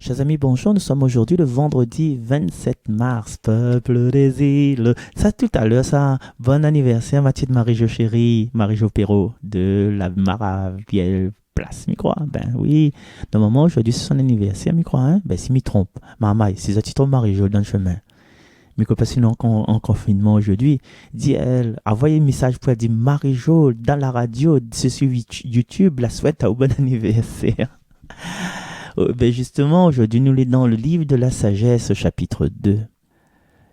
Chers amis, bonjour, nous sommes aujourd'hui le vendredi 27 mars, peuple des îles. Ça, tout à l'heure, ça, bon anniversaire, ma petite Marie-Jo chérie, Marie-Jo Perrault, de la Maravielle Place, mi crois. Ben oui, normalement, aujourd'hui, c'est son anniversaire, mi crois, hein. Ben, si mi trompe, maman, si ça, tu trompes Marie-Jo dans le chemin. Mais que parce sinon, en confinement aujourd'hui, dit elle, envoyez un message pour elle dire Marie-Jo, dans la radio, c'est sur YouTube, la souhaite à un bon anniversaire. Ben justement, aujourd'hui, nous lisons dans le livre de la sagesse, chapitre 2.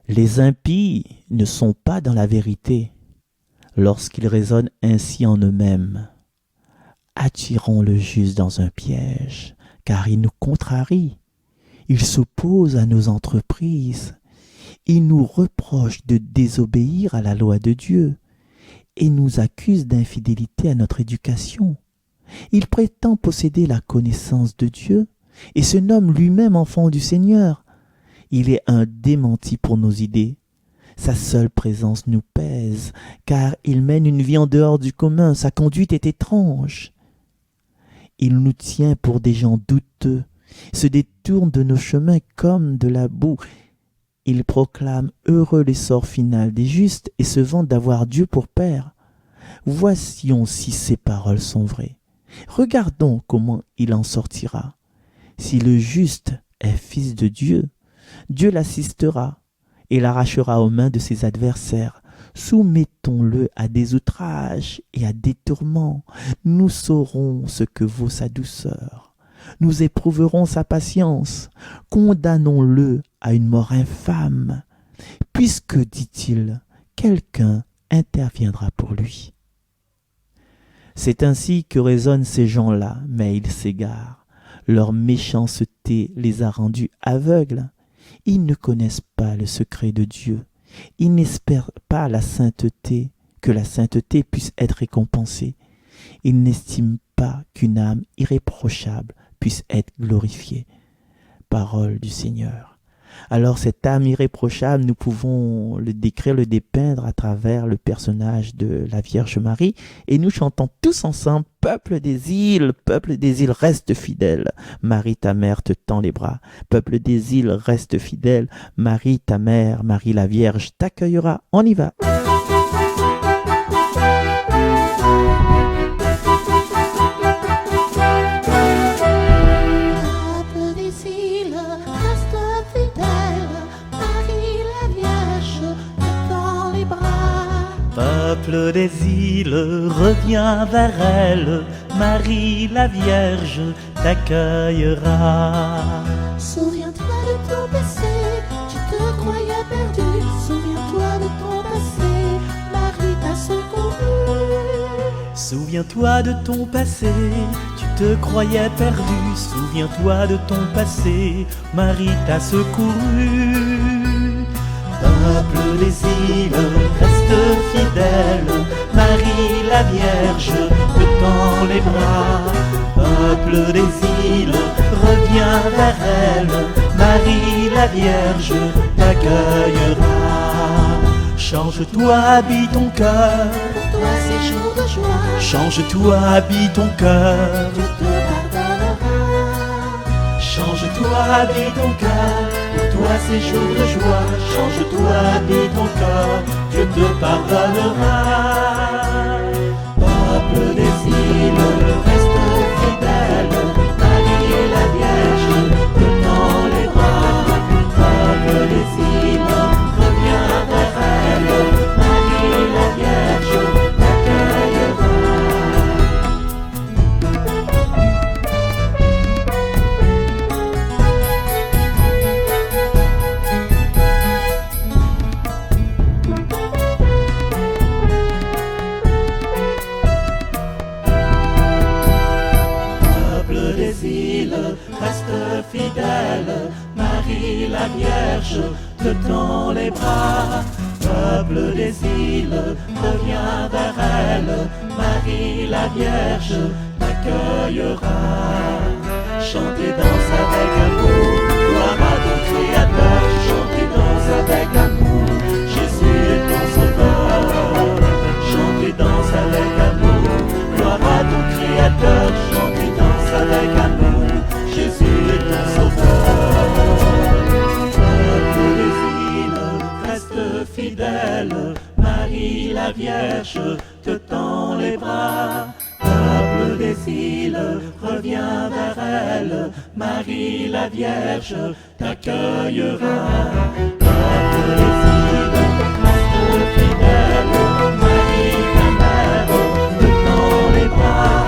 Les impies ne sont pas dans la vérité lorsqu'ils raisonnent ainsi en eux-mêmes. Attirons le juste dans un piège, car il nous contrarie. Il s'oppose à nos entreprises. Il nous reproche de désobéir à la loi de Dieu et nous accuse d'infidélité à notre éducation. Il prétend posséder la connaissance de Dieu et se nomme lui-même enfant du Seigneur. Il est un démenti pour nos idées. Sa seule présence nous pèse, car il mène une vie en dehors du commun. Sa conduite est étrange. Il nous tient pour des gens douteux, se détourne de nos chemins comme de la boue. Il proclame heureux l'essor final des justes et se vante d'avoir Dieu pour Père. Voici si ces paroles sont vraies. Regardons comment il en sortira. Si le juste est fils de Dieu, Dieu l'assistera et l'arrachera aux mains de ses adversaires. Soumettons-le à des outrages et à des tourments. Nous saurons ce que vaut sa douceur. Nous éprouverons sa patience. Condamnons-le à une mort infâme, puisque, dit-il, quelqu'un interviendra pour lui. C'est ainsi que raisonnent ces gens-là, mais ils s'égarent. Leur méchanceté les a rendus aveugles. Ils ne connaissent pas le secret de Dieu. Ils n'espèrent pas que la sainteté puisse être récompensée. Ils n'estiment pas qu'une âme irréprochable puisse être glorifiée. Parole du Seigneur. Alors cette âme irréprochable, nous pouvons le décrire, le dépeindre à travers le personnage de la Vierge Marie. Et nous chantons tous ensemble, peuple des îles, reste fidèle. Marie ta mère te tend les bras. Peuple des îles, reste fidèle. Marie ta mère, Marie la Vierge t'accueillera. On y va. Peuple des îles, reviens vers elle, Marie la Vierge t'accueillera. Souviens-toi de ton passé, tu te croyais perdu. Souviens-toi de ton passé, Marie t'a secouru. Souviens-toi de ton passé, tu te croyais perdu. Souviens-toi de ton passé, Marie t'a secouru. Peuple des îles, reste fidèle, Marie la Vierge te tend les bras. Peuple des îles, reviens vers elle, Marie la Vierge t'accueillera. Change-toi, habille ton cœur, Pour toi ces jours de joie, change-toi, habille ton cœur. Dieu te pardonnera. Change-toi, habille ton cœur, pour toi ces jours de joie. Change-toi, habille ton cœur, Dieu te pardonnera. Peuple des îles, reste fidèle, Marie la Vierge te tend les bras. Peuple des îles, reviens vers elle, Marie la Vierge t'accueillera. Reste fidèle, Marie la Vierge te tend les bras. Peuple des îles, reviens vers elle, Marie la Vierge t'accueillera. Chantez, danse avec amour, gloire à ton Créateur. Chantez, danse avec amour, Jésus est ton sauveur. Chantez, danse avec amour, gloire à ton Créateur. Chantez, danse avec amour, Jésus est ton sauveur. Vierge te tend les bras. Peuple des îles, reviens vers elle, Marie la Vierge t'accueillera. Peuple des îles, reste fidèle, Marie ta mère te tend les bras.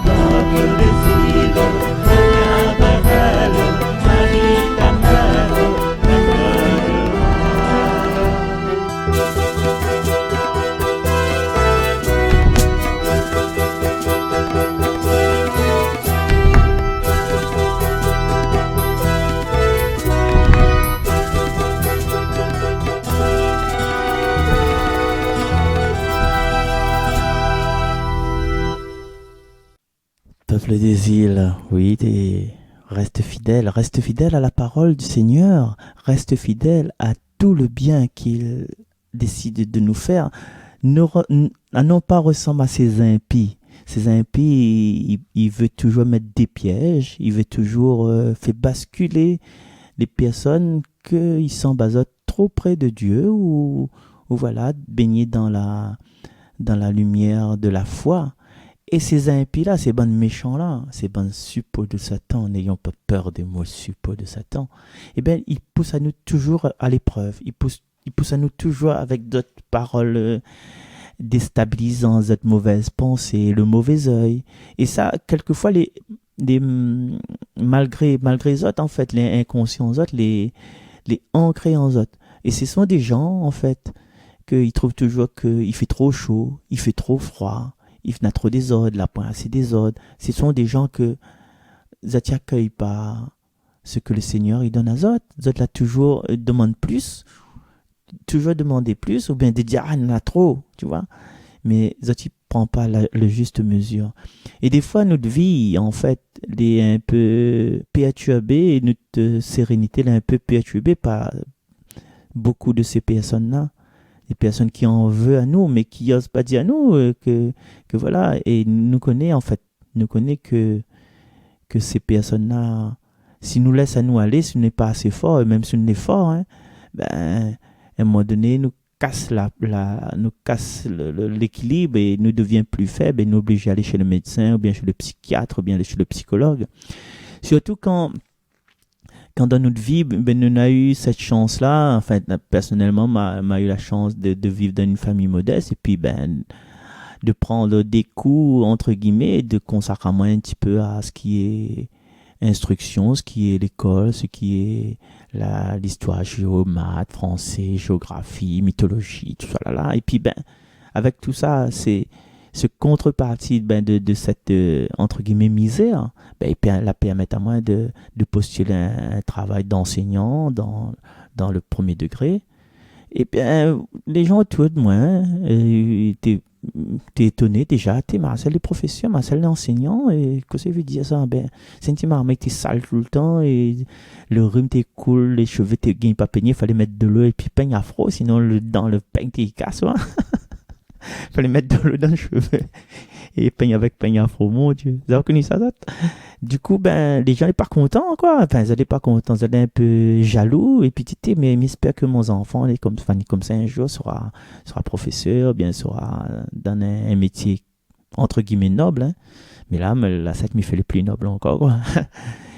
Peuple des îles, reviens vers elle, Marie ta mère t'accueillera. Peuple des îles, oui, reste fidèle à la parole du Seigneur, reste fidèle à tout le bien qu'il décide de nous faire. Non pas ressemble à ces impies. Ces impies, il veut toujours mettre des pièges, il veut toujours faire basculer les personnes qui sont trop près de Dieu ou voilà, baignées dans la lumière de la foi. Et ces impies-là, ces bonnes méchants-là, ces bonnes suppôts de Satan, n'ayant pas peur des mots suppôts de Satan, eh bien, ils poussent à nous toujours à l'épreuve. Ils poussent à nous toujours avec d'autres paroles déstabilisantes, d'autres mauvaises pensées, le mauvais œil. Et ça, quelquefois, malgré les autres, en fait, les inconscients autres, les ancrés en autres. Et ce sont des gens, en fait, qu'ils trouvent toujours qu'il fait trop chaud, il fait trop froid, il y a trop des ordres, la point assez des ordres. Ce sont des gens que n'accueillent pas ce que le Seigneur il donne à Zot. Zot là toujours demande plus, toujours demander plus, ou bien de dire ah, il y en a trop, tu vois. Mais Zot il prend pas la juste mesure. Et des fois notre vie en fait elle est un peu perturbée et notre sérénité elle est un peu perturbée par beaucoup de ces personnes-là. Des personnes qui en veulent à nous, mais qui n'osent pas dire à nous que voilà, et nous connaît en fait, nous connaît que ces personnes-là, si nous laissent à nous aller, si nous n'est pas assez fort, et même si nous n'est fort, hein, ben, à un moment donné, nous casse l'équilibre et nous devient plus faible et nous oblige à aller chez le médecin, ou bien chez le psychiatre, ou bien chez le psychologue. Surtout quand dans notre vie, ben, nous avons eu cette chance-là. En fait, personnellement, m'a eu la chance de vivre dans une famille modeste et puis ben, de prendre des cours, entre guillemets, de consacrer moi un petit peu à ce qui est instruction, ce qui est l'école, ce qui est l'histoire géo, maths, français, géographie, mythologie, tout ça là. Et puis, ben, avec tout ça, c'est ce contrepartie ben, de cette entre guillemets misère, ben, la permet à moi de postuler un travail d'enseignant dans le premier degré. Et bien, les gens autour de moi, t'es étonné déjà, t'es Marcel, les professeurs, Marcel, l'enseignant, et qu'est-ce que ça veut dire ça? Ben, c'est une marmite, t'es sale tout le temps, et le rhume t'es cool, les cheveux t'es gagnent pas peigner, fallait mettre de l'eau et puis peigne afro, sinon dans le peigne t'es casse, hein? Fallait mettre de l'eau dans le cheveu et peigne avec peigne afro, mon Dieu. Vous avez connu ça? Du coup, ben, les gens n'est pas contents, quoi. Enfin, ils n'étaient pas contents, ils étaient un peu jaloux. Et puis, mais j'espère que mon enfant, comme ça, un jour, sera professeur, bien, sera dans un métier, entre guillemets, noble. Hein. Mais là, ça me fait le plus noble encore, quoi.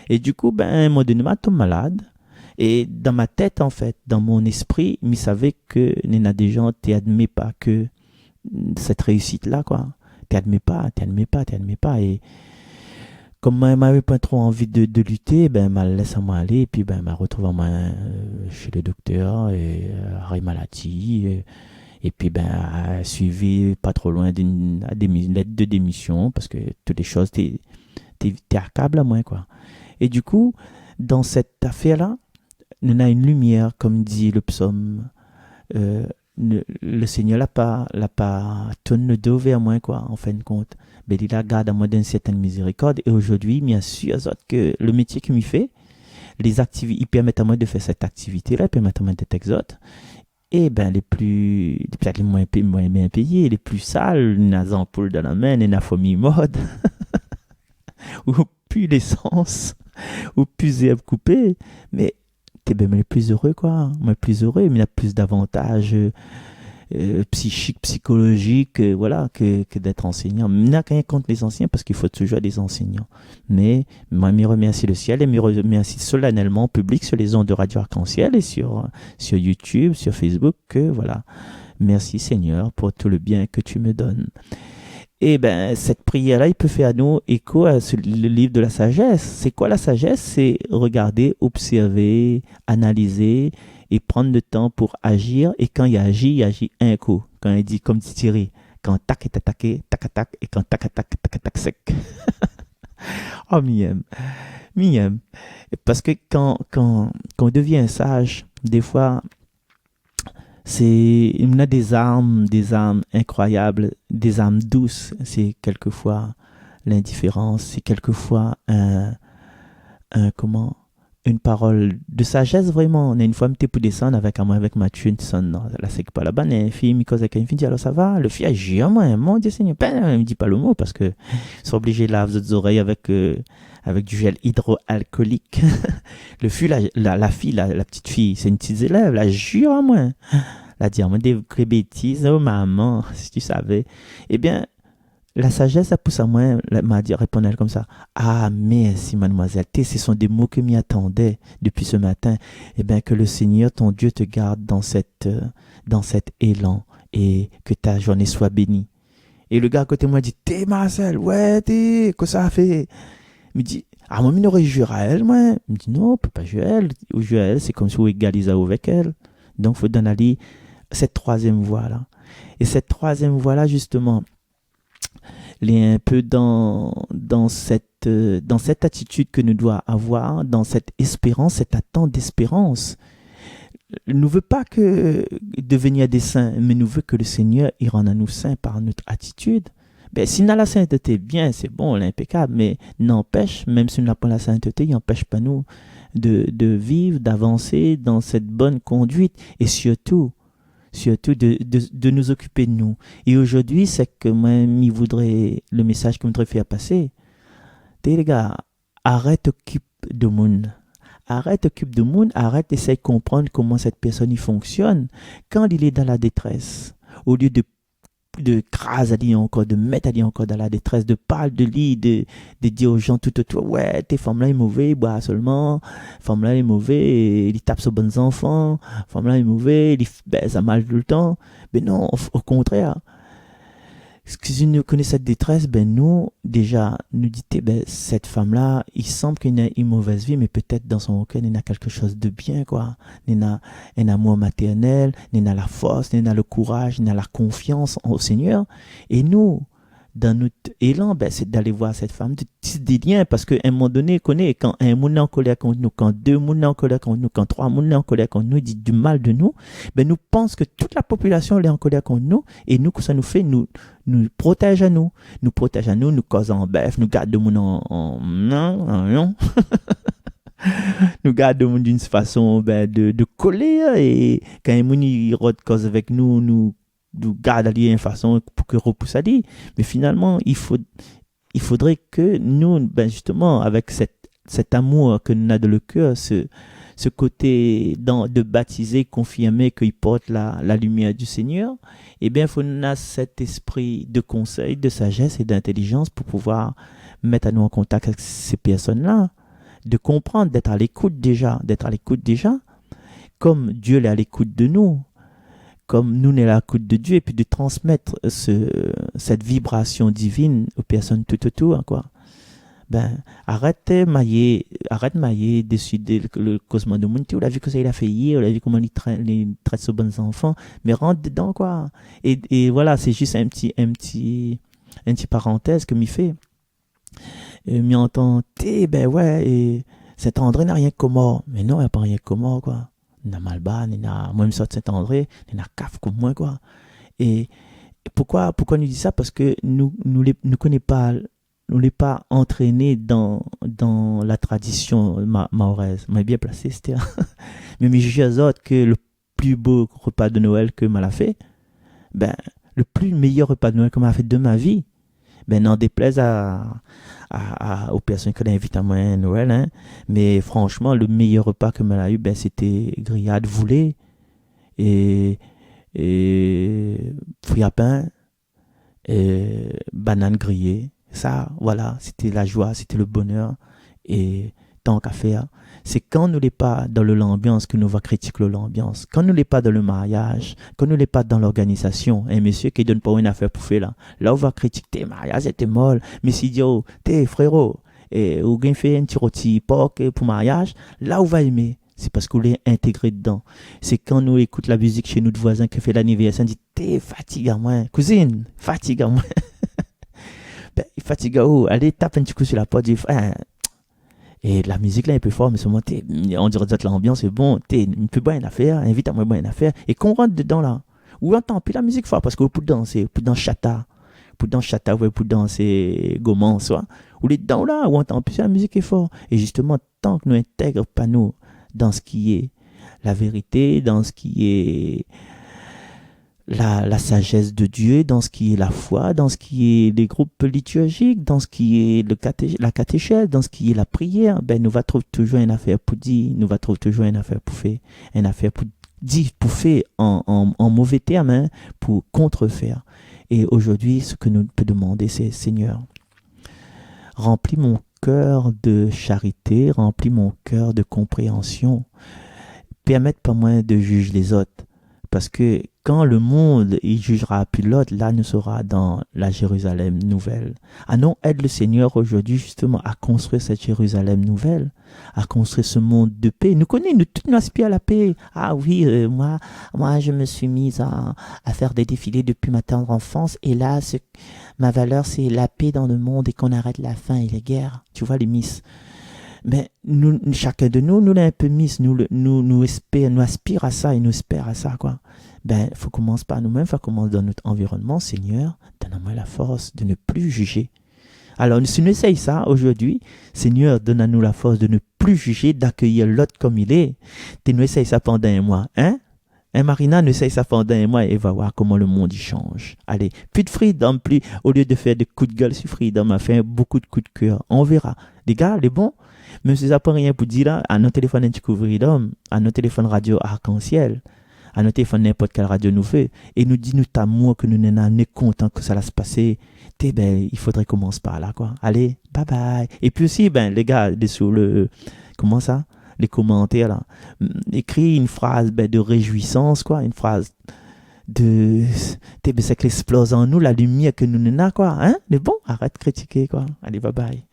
Et du coup, ben, à un moment donné, je tombe malade. Et dans ma tête, en fait, dans mon esprit, je savais que il y a des gens qui n'admettent pas que cette réussite-là, quoi. T'admets pas. Et comme je n'avais pas trop envie de lutter, ben, je laisse moi aller. Et puis, ben, je me retrouve chez le docteur, et arrêt maladie. Et puis, ben, suivi pas trop loin d'une lettre de démission, parce que toutes les choses, t'es à câble à moi, quoi. Et du coup, dans cette affaire-là, nous avons une lumière, comme dit le psaume. Le Seigneur l'a pas tourné le dos vers moi, quoi, en fin de compte. Mais il a gardé à moi d'une certaine miséricorde. Et aujourd'hui, bien sûr, que le métier qu'il me fait, les activités, il permet à moi de faire cette activité-là, il permet à moi d'être exote. Et ben, peut-être les moins bien payés, les plus sales, les ampoules dans la main, les famille mode, ou plus l'essence, ou plus herbes coupées. Mais t'es bien le plus heureux, quoi. Moi, le plus heureux, mais il y a plus d'avantages psychique, psychologique, voilà, que d'être enseignant. Je n'ai rien contre les enseignants parce qu'il faut toujours des enseignants. Mais moi, je remercie le ciel et je remercie solennellement en public sur les ondes de Radio Arc-en-Ciel et sur YouTube, sur Facebook, que voilà. Merci Seigneur pour tout le bien que tu me donnes. Et ben cette prière-là, il peut faire à nous écho à le livre de la sagesse. C'est quoi la sagesse? C'est regarder, observer, analyser et prendre le temps pour agir. Et quand il agit un coup. Quand il dit, comme dit Thierry, quand tac est attaqué, tac attaque, et quand tac attaque, tac attaque sec. Oh, m'y aime. Parce que quand on devient sage, des fois, on a des armes incroyables, des armes douces. C'est quelquefois l'indifférence, c'est quelquefois une parole de sagesse vraiment. On a une fois m'était pour descendre avec Mathieu, une sonne, non, là c'est pas là-bas, une fille, mi cause avec une fille, dit alors ça va, le fille agit, moi, mon Dieu Seigneur, ben, il me dit pas le mot parce que ils sont obligés de laver les oreilles avec du gel hydroalcoolique. Le fille, la fille, la petite fille, c'est une petite élève, la jure à moi. La dire, moi, des bêtises, oh maman, si tu savais. Eh bien, la sagesse, ça pousse à moi, m'a dit, répondre comme ça. Ah, merci, mademoiselle. Ce sont des mots que m'y attendais depuis ce matin. Eh bien, que le Seigneur, ton Dieu, te garde dans cet élan et que ta journée soit bénie. Et le gars à côté de moi dit, t'es Marcel, ouais, que ça a fait? Il me dit, ah, moi, il aurait juré à elle, moi. Il me dit, non, on peut pas jurer à elle. Ou jurer à elle, c'est comme si on égalisait avec elle. Donc, il faut donner aller cette troisième voie-là. Et cette troisième voie-là, justement, elle est un peu dans cette attitude que nous devons avoir, dans cette espérance, cette attente d'espérance. Nous ne veut pas que devenir des saints, mais nous veut que le Seigneur y rende à nous saints par notre attitude. Ben, si on a la sainteté, bien, c'est bon, elle est impeccable, mais n'empêche, même si on n'a pas la sainteté, il n'empêche pas nous de vivre, d'avancer dans cette bonne conduite et surtout de nous occuper de nous. Et aujourd'hui, c'est que moi, le message que je voudrais faire passer, les gars, arrête, occupe de monde. Arrête d'essayer de comprendre comment cette personne y fonctionne. Quand il est dans la détresse, au lieu de craser à lui encore, de mettre à lui encore dans la détresse, de parler de lui, de dire aux gens tout autour, ouais, tes femmes-là est mauvais, il boit seulement, femme-là est mauvais, il tape sur bonnes enfants, femme-là est mauvais, il baise à mal tout le temps. Mais non, au contraire. Si nous connaissons cette détresse, ben nous, déjà, nous dit, ben, cette femme-là, il semble qu'elle a une mauvaise vie, mais peut-être dans son cœur, elle a quelque chose de bien, quoi. Elle a un amour maternel, elle a la force, elle a le courage, elle a la confiance au Seigneur. Et nous, dans notre élan, ben, c'est d'aller voir cette femme, de tisser des liens, parce qu'à un moment donné, connaît, quand un monde est en colère contre nous, quand deux mondes est en colère contre nous, quand trois mondes est en colère contre nous, dit du mal de nous, ben, nous pensons que toute la population est en colère contre nous, et nous, que ça nous fait, nous protège à nous, nous cause en bœuf, nous garde le monde non. Nous garde le monde d'une façon, ben, de colère, et quand un monde, il cause avec nous, nous garde à lui une façon pour que repousse à lui. Mais finalement, il faudrait que nous, ben justement, avec cet amour que nous avons dans le cœur, ce côté de baptiser, confirmer qu'il porte la lumière du Seigneur, eh bien, il faut nous avoir cet esprit de conseil, de sagesse et d'intelligence pour pouvoir mettre à nous en contact avec ces personnes-là, de comprendre, d'être à l'écoute déjà, comme Dieu est à l'écoute de nous, comme nous, on est à l'écoute de Dieu, et puis de transmettre cette vibration divine aux personnes tout autour, quoi. Ben, arrête mailler décider le cosmo de monde, on a vu que ça il a fait hier, on a vu comment il traite ses bons enfants, mais rentre dedans, quoi. Et voilà, c'est juste un petit parenthèse que m'y fait. M'y entend, ben ouais, et cet André n'a rien comme mort. Mais non, il n'y a pas rien comme mort, quoi. Il a Malba, il a moi, je sors de Saint-André, il a CAF comme moi, quoi. Et pourquoi nous dit ça? Parce que nous connaissons pas, nous n'est pas entraînés dans la tradition mahoraise. Mais bien placé, c'était. Mais je juge aux autres que le plus beau repas de Noël que m'a fait, ben, le plus meilleur repas de Noël que m'a fait de ma vie, ben, n'en déplaise aux personnes qui l'invitent à moi à Noël, hein. Mais franchement, le meilleur repas que m'a eu, ben, c'était grillade voulée et et fruits à pain, et banane grillée. Ça, voilà, c'était la joie, c'était le bonheur. Et tant qu'à faire, c'est quand nous n'est pas dans l'ambiance que nous va critiquer l'ambiance. Quand nous n'est pas dans le mariage, quand nous n'est pas dans l'organisation, un monsieur qui donne pas une affaire pour faire là on va critiquer tes mariages, t'es molle, mais si yo, t'es frérot, et ou bien fait un petit rôti porc pour mariage, là on va aimer. C'est parce qu'on est intégré dedans. C'est quand nous écoutons la musique chez notre voisin qui fait l'anniversaire, on dit t'es fatigué à moi, cousine, fatigué à moi. Ben, fatigué à où? Allez, tape un petit coup sur la porte, dit et la musique là est un peu fort, mais seulement on dirait que l'ambiance est bon, t'es un peu bonne affaire, invite à moi bonne affaire, et qu'on rentre dedans là. Ou entend puis la musique fort, parce que pour danser, pour danser chata, ouais, pour danser goman, soit. Ou les dedans là, ou entend puis la musique est fort. Et justement, tant que nous intègrons pas nous dans ce qui est la vérité, dans ce qui est la sagesse de Dieu, dans ce qui est la foi, dans ce qui est les groupes liturgiques, dans ce qui est la catéchèse, dans ce qui est la prière, ben nous va trouver toujours une affaire pour dire, nous va trouver toujours une affaire pour faire, une affaire pour dire, pour faire en mauvais termes, hein, pour contrefaire. Et aujourd'hui, ce que nous peut demander, c'est Seigneur, remplis mon cœur de charité, remplis mon cœur de compréhension, permette pas moi de juger les autres. Parce que quand le monde il jugera puis l'autre, là nous sera dans la Jérusalem nouvelle. Ah non, aide le Seigneur aujourd'hui justement à construire cette Jérusalem nouvelle, à construire ce monde de paix. Nous connaissons, nous aspirons à la paix. Ah oui, moi je me suis mise à faire des défilés depuis ma tendre enfance et là, ma valeur c'est la paix dans le monde et qu'on arrête la faim et les guerres. Tu vois les miss. Mais nous, chacun de nous l'a un peu mis, nous aspire à ça et nous espère à ça, quoi. Ben, faut commencer par nous-mêmes, faut commencer dans notre environnement. Seigneur, donne-moi la force de ne plus juger. Alors, si nous essayons ça aujourd'hui, Seigneur, donne-nous la force de ne plus juger, d'accueillir l'autre comme il est. Tu nous essayes ça pendant un mois, hein? Marina, nous essaye ça pendant un mois et va voir comment le monde y change. Allez, plus de freedom, plus, au lieu de faire des coups de gueule sur freedom, a fait beaucoup de coups de cœur. On verra. Les gars, les bons, même si ça pas rien pour dire là, à nos téléphones freedom, à nos téléphones radio arc-en-ciel, à nos téléphones n'importe quelle radio nous fait, et nous dit nous d'amour que nous n'en est content que ça va se passer. Ben, il faudrait commencer par là, quoi. Allez, bye bye. Et puis aussi, ben, les gars, dessous le, comment ça? Les commentaires là, écrit une phrase ben, de réjouissance, quoi, une phrase de c'est qu'elle explose en nous la lumière que nous n'avons, quoi, hein, mais bon, arrête de critiquer, quoi, allez, bye bye.